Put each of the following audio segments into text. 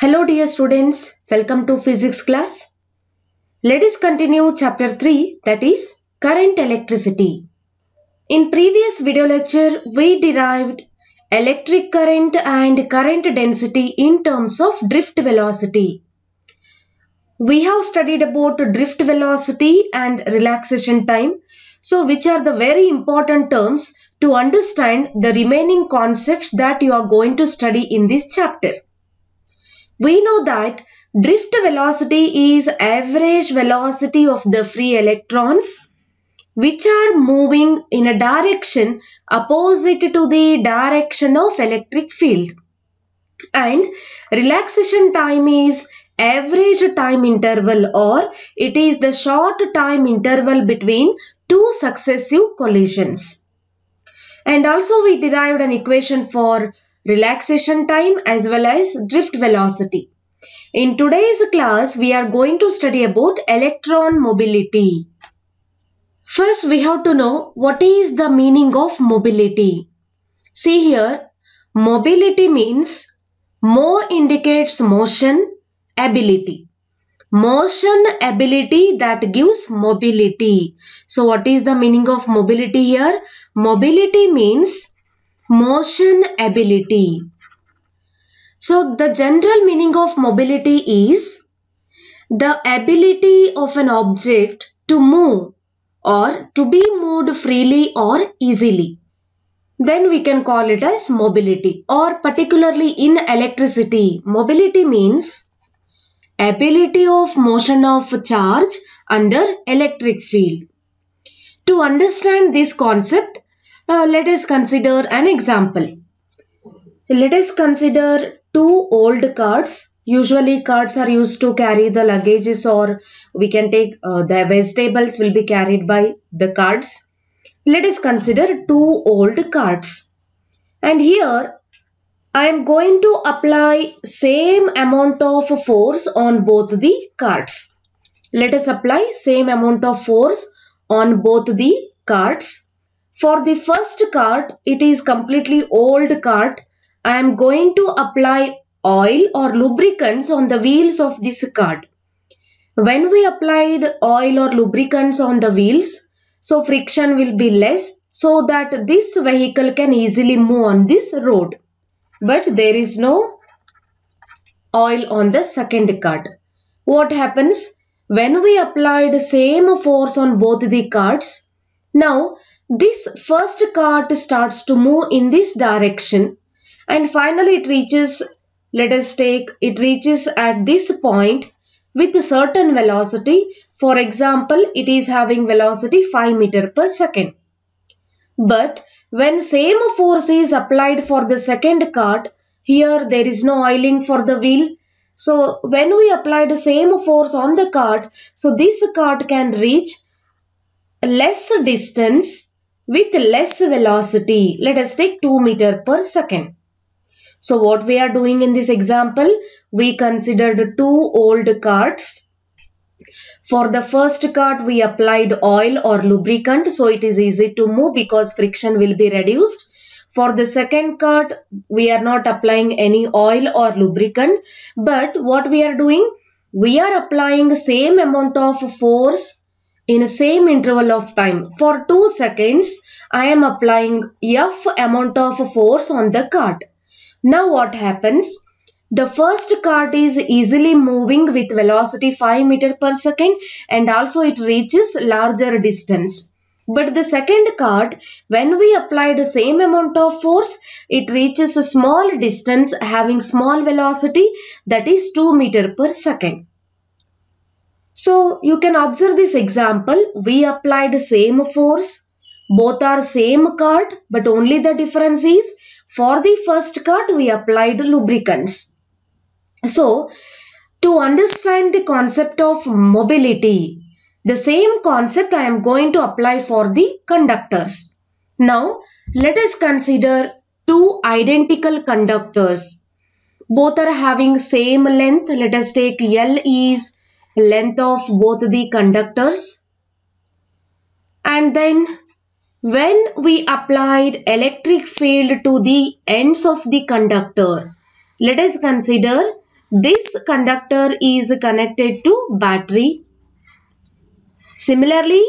Hello dear students, welcome to physics class. Let us continue chapter 3, that is current electricity. In previous video lecture, we derived electric current and current density in terms of drift velocity. We have studied about drift velocity and relaxation time, so which are the very important terms to understand the remaining concepts that you are going to study in this chapter. We know that drift velocity is average velocity of the free electrons which are moving in a direction opposite to the direction of electric field. And relaxation time is average time interval, or it is the short time interval between two successive collisions. And also we derived an equation for relaxation time as well as drift velocity. In today's class, we are going to study about electron mobility. First, we have to know what is the meaning of mobility. See here, mobility means mo indicates motion, ability. Motion ability that gives mobility. So what is the meaning of mobility here? Mobility means motion ability. So the general meaning of mobility is the ability of an object to move or to be moved freely or easily. Then we can call it as mobility, or particularly in electricity, mobility means ability of motion of charge under electric field. To understand this concept, let us consider an example. Let us consider two old carts. Usually carts are used to carry the luggages, or we can take the vegetables will be carried by the carts. Let us consider two old carts. And here I am going to apply same amount of force on both the carts. Let us apply same amount of force on both the carts. For the first cart, it is completely old cart. I am going to apply oil or lubricants on the wheels of this cart. When we applied oil or lubricants on the wheels, so friction will be less so that this vehicle can easily move on this road. But there is no oil on the second cart. What happens? When we applied same force on both the carts, now this first cart starts to move in this direction. And finally it reaches, let us take, it reaches at this point with a certain velocity. For example, it is having velocity 5 meters per second. But when same force is applied for the second cart, here there is no oiling for the wheel. So when we applied the same force on the cart, so this cart can reach less distance with less velocity. Let us take 2 meters per second. So what we are doing in this example, we considered two old carts. For the first cart, we applied oil or lubricant, so it is easy to move because friction will be reduced. For the second cart, we are not applying any oil or lubricant, but what we are doing, we are applying same amount of force in the same interval of time. For 2 seconds, I am applying F amount of force on the cart. Now what happens? The first cart is easily moving with velocity 5 meters per second, and also it reaches larger distance. But the second cart, when we apply the same amount of force, it reaches a small distance having small velocity, that is 2 meters per second. So you can observe this example. We applied the same force. Both are same cart, but only the difference is for the first cart we applied lubricants. So to understand the concept of mobility, the same concept I am going to apply for the conductors. Now let us consider two identical conductors. Both are having same length. Let us take L is length of both the conductors. And then when we applied electric field to the ends of the conductor, let us consider this conductor is connected to battery. Similarly,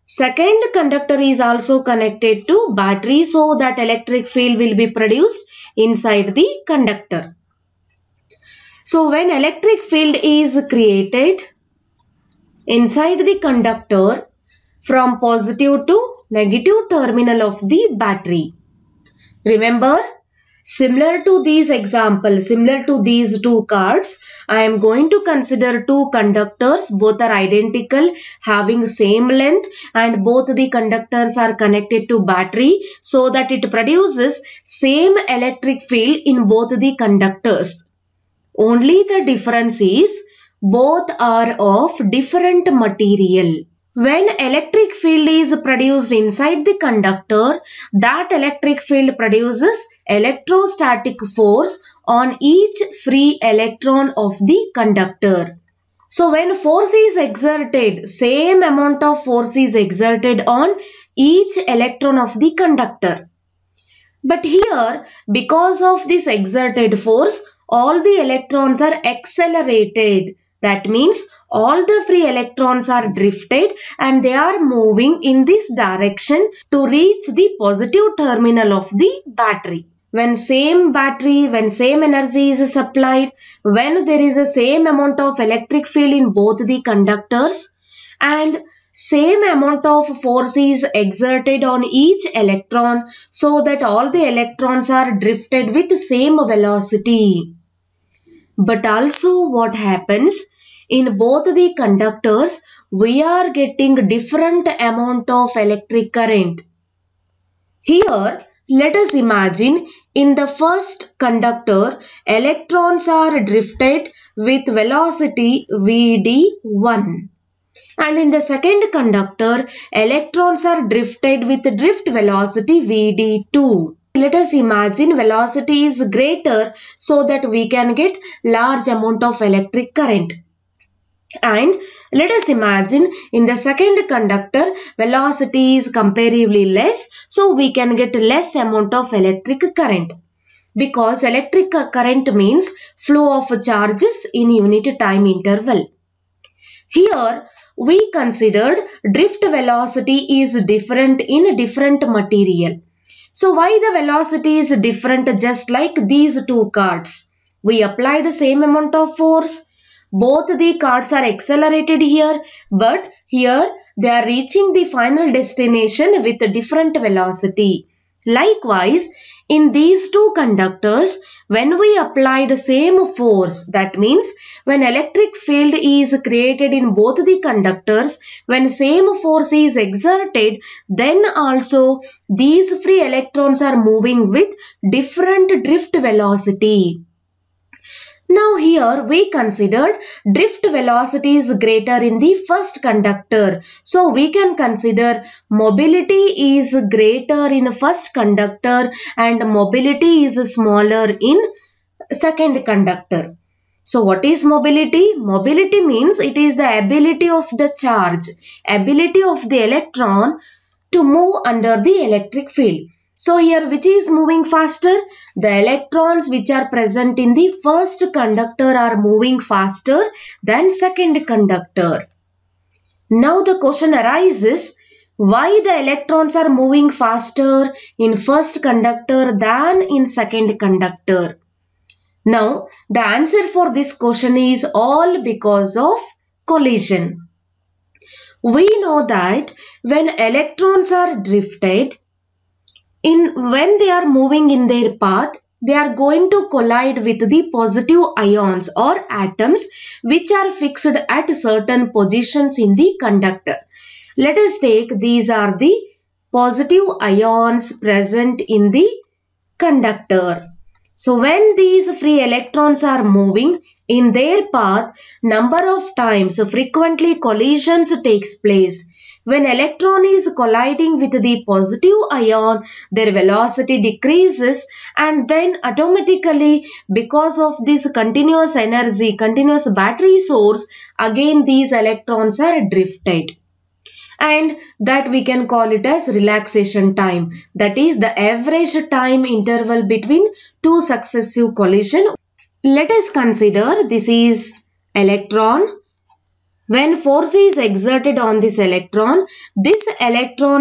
second conductor is also connected to battery, so that electric field will be produced inside the conductor. So when electric field is created inside the conductor from positive to negative terminal of the battery. Remember, similar to these examples, similar to these two cards, I am going to consider two conductors. Both are identical, having same length, and both the conductors are connected to battery, so that it produces same electric field in both the conductors. Only the difference is both are of different material. When electric field is produced inside the conductor, that electric field produces electrostatic force on each free electron of the conductor. So when force is exerted, same amount of force is exerted on each electron of the conductor. But here, because of this exerted force, all the electrons are accelerated. That means all the free electrons are drifted and they are moving in this direction to reach the positive terminal of the battery. When same energy is supplied, when there is a same amount of electric field in both the conductors and same amount of force is exerted on each electron, so that all the electrons are drifted with same velocity. But also what happens, in both the conductors, we are getting different amount of electric current. Here, let us imagine in the first conductor, electrons are drifted with velocity Vd1. And in the second conductor, electrons are drifted with drift velocity Vd2. Let us imagine velocity is greater, so that we can get large amount of electric current. And let us imagine in the second conductor, velocity is comparatively less, so we can get less amount of electric current. Because electric current means flow of charges in unit time interval. Here, we considered drift velocity is different in different material. So why the velocity is different, just like these two cards? We applied the same amount of force. Both the cards are accelerated here, but here they are reaching the final destination with a different velocity. Likewise, in these two conductors, when we apply the same force, that means when electric field is created in both the conductors, when same force is exerted, then also these free electrons are moving with different drift velocity. Now here we considered drift velocity is greater in the first conductor. So we can consider mobility is greater in first conductor and mobility is smaller in second conductor. So what is mobility? Mobility means it is the ability of the charge, ability of the electron to move under the electric field. So here which is moving faster? The electrons which are present in the first conductor are moving faster than second conductor. Now the question arises, why the electrons are moving faster in first conductor than in second conductor? Now the answer for this question is all because of collision. We know that when electrons are drifted, when they are moving in their path, they are going to collide with the positive ions or atoms which are fixed at certain positions in the conductor. Let us take these are the positive ions present in the conductor. So when these free electrons are moving in their path, number of times frequently collisions takes place. When electron is colliding with the positive ion, their velocity decreases and then automatically because of this continuous energy, continuous battery source, again these electrons are drifted. And that we can call it as relaxation time. That is the average time interval between two successive collisions. Let us consider this is electron. When force is exerted on this electron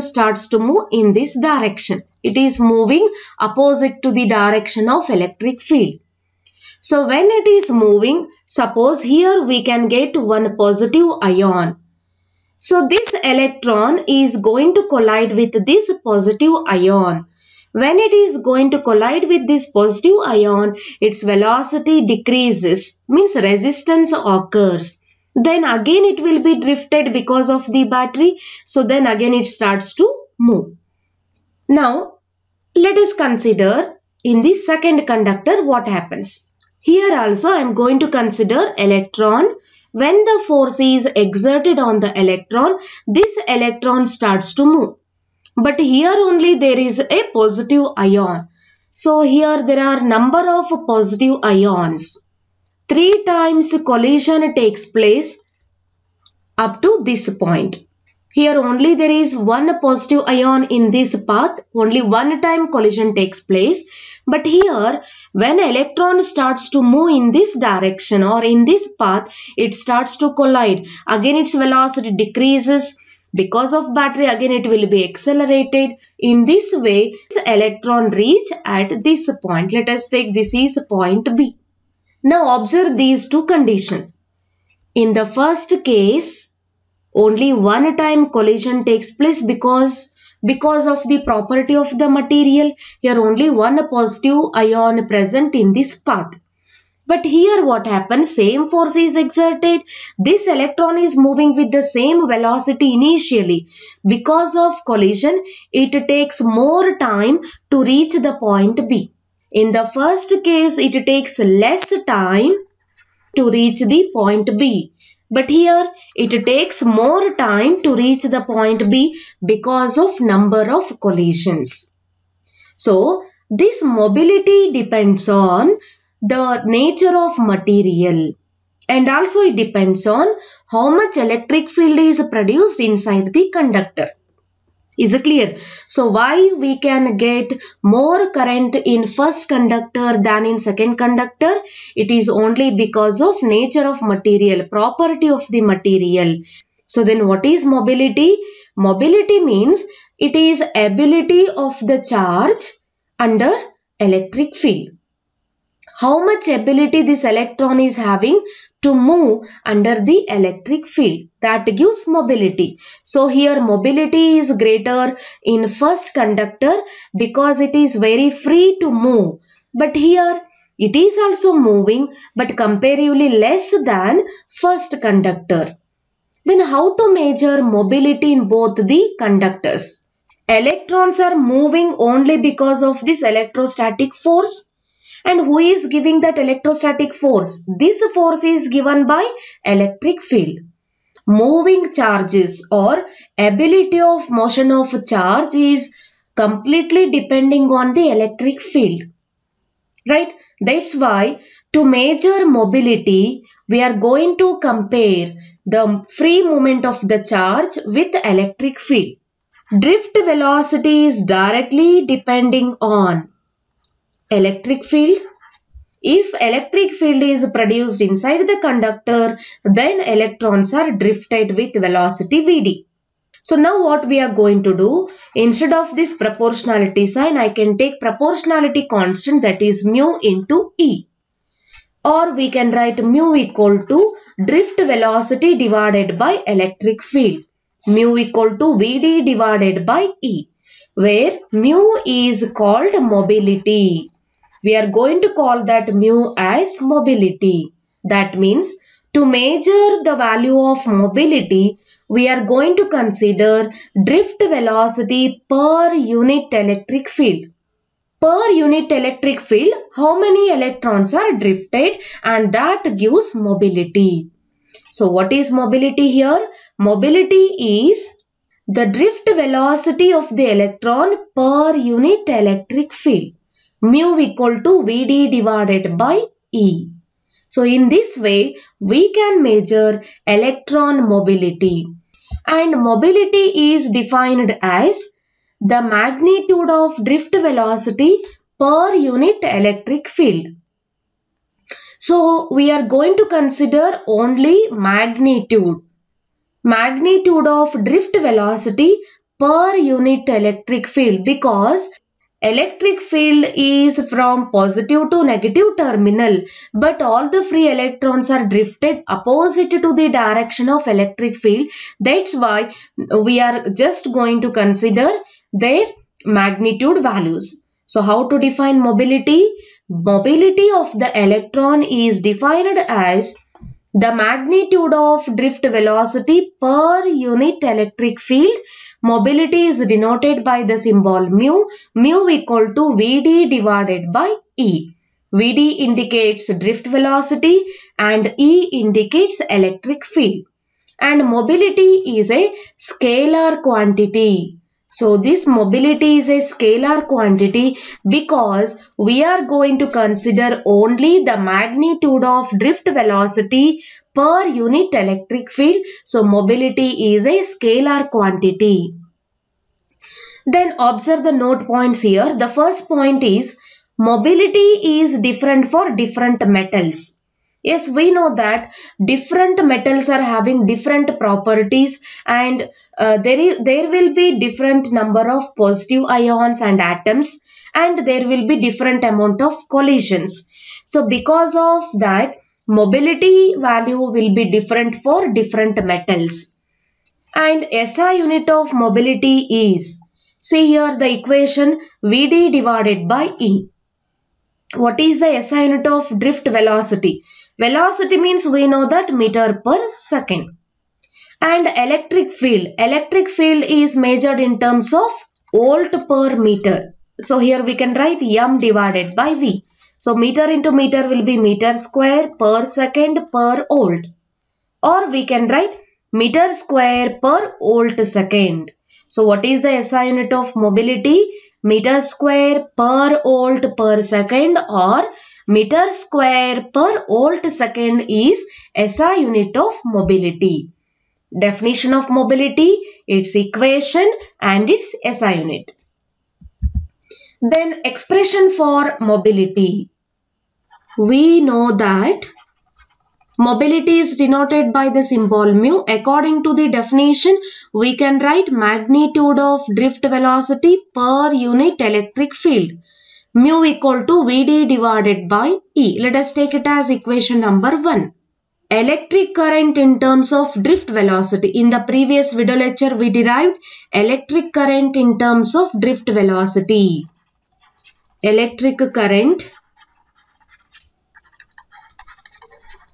starts to move in this direction. It is moving opposite to the direction of electric field. So when it is moving, suppose here we can get one positive ion. So this electron is going to collide with this positive ion. When it is going to collide with this positive ion, its velocity decreases, means resistance occurs. Then again it will be drifted because of the battery. So then again it starts to move. Now let us consider in the second conductor what happens. Here also I am going to consider electron. When the force is exerted on the electron, this electron starts to move. But here only there is a positive ion. So here there are number of positive ions. 3 times collision takes place up to this point. Here only there is one positive ion in this path. Only one time collision takes place. But here when electron starts to move in this direction or in this path, it starts to collide. Again its velocity decreases. Because of battery, again it will be accelerated. In this way, this electron reach at this point. Let us take this is point B. Now observe these two conditions. In the first case, only one time collision takes place because of the property of the material. Here only one positive ion present in this path. But here what happens, same force is exerted. This electron is moving with the same velocity initially. Because of collision, it takes more time to reach the point B. In the first case, it takes less time to reach the point B. But here, it takes more time to reach the point B because of number of collisions. So, this mobility depends on the nature of material, and also it depends on how much electric field is produced inside the conductor. Is it clear? So why we can get more current in first conductor than in second conductor? It is only because of nature of material, property of the material. So then what is mobility? Mobility means it is ability of the charge under electric field. How much ability this electron is having to move under the electric field, that gives mobility. So here mobility is greater in first conductor because it is very free to move. But here it is also moving but comparatively less than first conductor. Then how to measure mobility in both the conductors? Electrons are moving only because of this electrostatic force. And who is giving that electrostatic force? This force is given by electric field. Moving charges or ability of motion of charge is completely depending on the electric field. Right? That's why to measure mobility, we are going to compare the free movement of the charge with electric field. Drift velocity is directly depending on electric field. If electric field is produced inside the conductor, then electrons are drifted with velocity Vd. So now what we are going to do, instead of this proportionality sign, I can take proportionality constant, that is mu into E. Or we can write mu equal to drift velocity divided by electric field. Mu equal to Vd divided by E, where mu is called mobility. We are going to call that mu as mobility. That means to measure the value of mobility, we are going to consider drift velocity per unit electric field. Per unit electric field, how many electrons are drifted, and that gives mobility. So what is mobility here? Mobility is the drift velocity of the electron per unit electric field. Mu equal to Vd divided by E. So in this way, we can measure electron mobility. And mobility is defined as the magnitude of drift velocity per unit electric field. So we are going to consider only magnitude of drift velocity per unit electric field, because electric field is from positive to negative terminal, but all the free electrons are drifted opposite to the direction of electric field. That's why we are just going to consider their magnitude values. So how to define mobility? Mobility of the electron is defined as the magnitude of drift velocity per unit electric field. Mobility is denoted by the symbol mu. Mu equal to Vd divided by E. Vd indicates drift velocity and E indicates electric field. And mobility is a scalar quantity. So this mobility is a scalar quantity because we are going to consider only the magnitude of drift velocity per unit electric field. So mobility is a scalar quantity. Then observe the note points here. The first point is mobility is different for different metals. Yes, we know that different metals are having different properties, and there will be different number of positive ions and atoms, and there will be different amount of collisions. So because of that, mobility value will be different for different metals. And SI unit of mobility is, see here the equation Vd divided by E. What is the SI unit of drift velocity? Velocity means we know that meter per second. And electric field is measured in terms of volt per meter. So here we can write M divided by V. So meter into meter will be meter square per second per volt. Or we can write meter square per volt second. So what is the SI unit of mobility? Meter square per volt per second, or meter square per volt second is SI unit of mobility. Definition of mobility, its equation and its SI unit. Then expression for mobility. We know that mobility is denoted by the symbol mu. According to the definition, we can write magnitude of drift velocity per unit electric field. Mu equal to Vd divided by E. Let us take it as equation number 1. Electric current in terms of drift velocity. In the previous video lecture, we derived electric current in terms of drift velocity. Electric current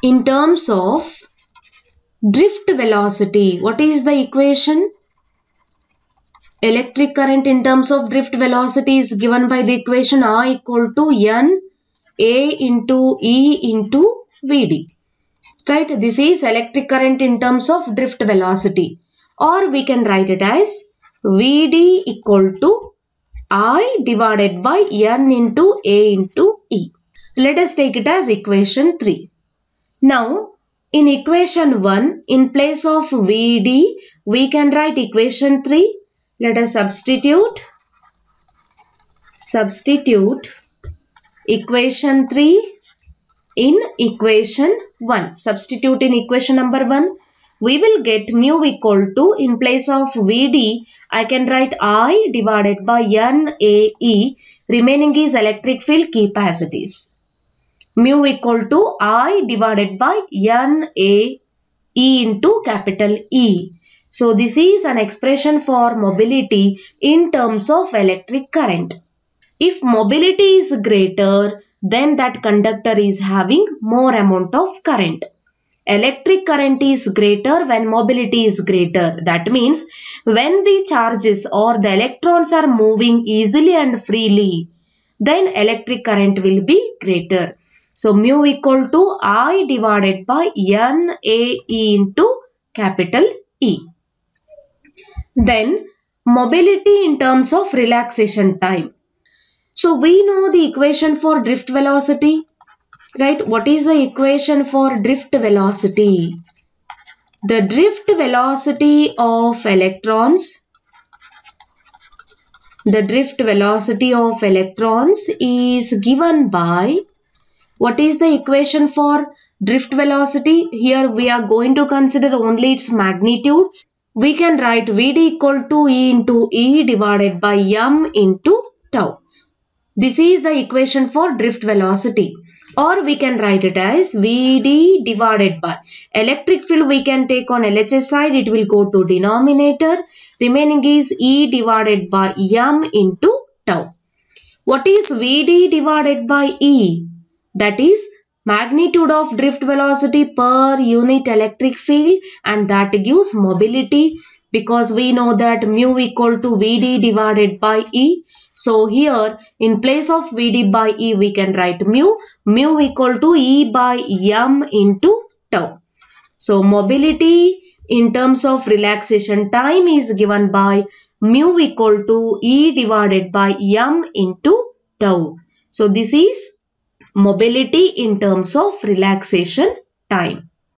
in terms of drift velocity. What is the equation? Electric current in terms of drift velocity is given by the equation I equal to N A into E into Vd. Right? This is electric current in terms of drift velocity. Or we can write it as Vd equal to I divided by N into A into E. Let us take it as equation 3. Now, in equation 1, in place of Vd, we can write equation 3. Let us substitute equation 3 in equation 1. Substitute in equation number 1. We will get mu equal to, in place of Vd, I can write I divided by NAE. Remaining is electric field, keep as it is. Mu equal to I divided by NAE into capital E. So this is an expression for mobility in terms of electric current. If mobility is greater, then that conductor is having more amount of current. Electric current is greater when mobility is greater. That means when the charges or the electrons are moving easily and freely, then electric current will be greater. So mu equal to I divided by NAE into capital E. Then mobility in terms of relaxation time. So we know the equation for drift velocity, right? What is the equation for drift velocity? The drift velocity of electrons, is given by, What is the equation for drift velocity? Here we are going to consider only its magnitude. We can write Vd equal to E into E divided by m into tau. This is the equation for drift velocity. Or we can write it as Vd divided by electric field we can take on LHS side, it will go to denominator. Remaining is E divided by m into tau. What is Vd divided by E? That is magnitude of drift velocity per unit electric field, and that gives mobility, because we know that mu equal to Vd divided by E. So here in place of Vd by E we can write mu equal to E by m into tau. So mobility in terms of relaxation time is given by mu equal to E divided by m into tau. So this is mobility in terms of relaxation time.